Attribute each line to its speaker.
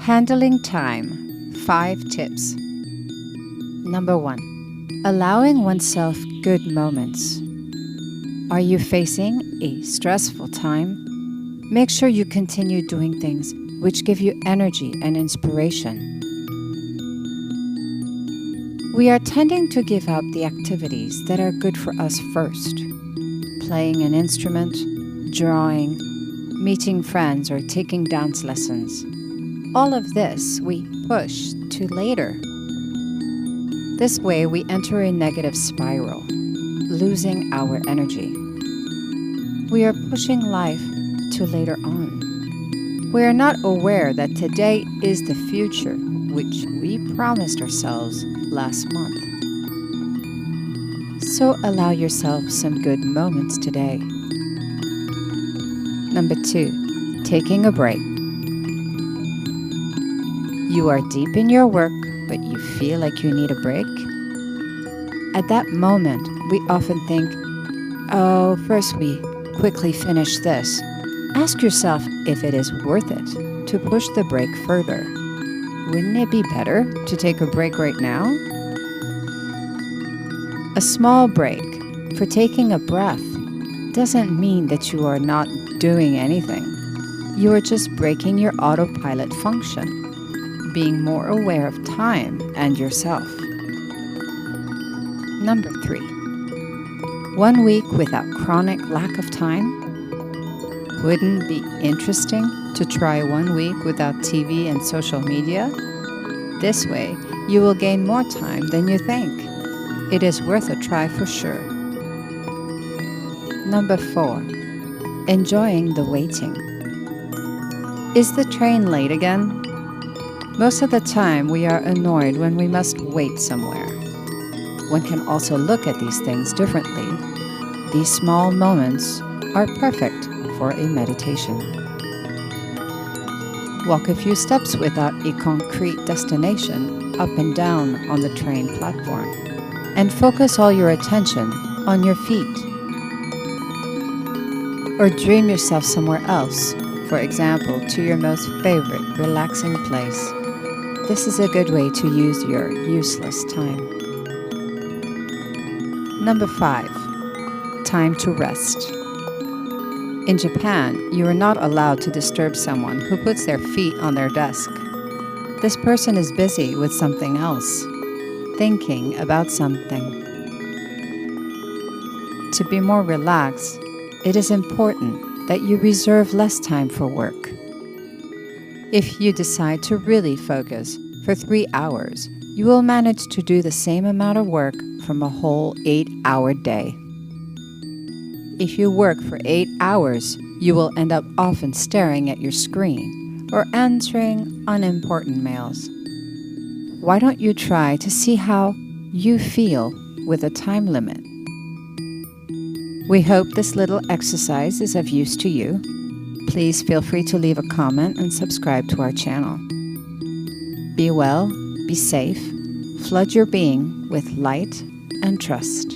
Speaker 1: Handling time. 5 tips. Number 1. Allowing oneself good moments. Are you facing a stressful time? Make sure you continue doing things which give you energy and inspiration. We are tending to give up the activities that are good for us first. Playing an instrument, drawing, meeting friends, or taking dance lessons. All of this we push to later. This way we enter a negative spiral, losing our energy. We are pushing life to later on. We are not aware that today is the future which we promised ourselves last month. So allow yourself some good moments today. Number 2, taking a break. You are deep in your work, but you feel like you need a break? At that moment, we often think, oh, first we quickly finish this. Ask yourself if it is worth it to push the break further. Wouldn't it be better to take a break right now? A small break for taking a breath doesn't mean that you are not doing anything. You are just breaking your autopilot function, being more aware of time and yourself. Number 3. 1 week without chronic lack of time? Wouldn't it be interesting to try 1 week without TV and social media? This way, you will gain more time than you think. It is worth a try for sure. Number 4. Enjoying the waiting. Is the train late again? Most of the time, we are annoyed when we must wait somewhere. One can also look at these things differently. These small moments are perfect for a meditation. Walk a few steps without a concrete destination up and down on the train platform, and focus all your attention on your feet. Or dream yourself somewhere else, for example, to your most favorite relaxing place. This is a good way to use your useless time. Number 5. Time to rest. In Japan, you are not allowed to disturb someone who puts their feet on their desk. This person is busy with something else, thinking about something. To be more relaxed, it is important that you reserve less time for work. If you decide to really focus for 3 hours, you will manage to do the same amount of work from a whole 8-hour day. If you work for 8 hours, you will end up often staring at your screen or answering unimportant mails. Why don't you try to see how you feel with a time limit? We hope this little exercise is of use to you. Please feel free to leave a comment and subscribe to our channel. Be well, be safe, flood your being with light and trust.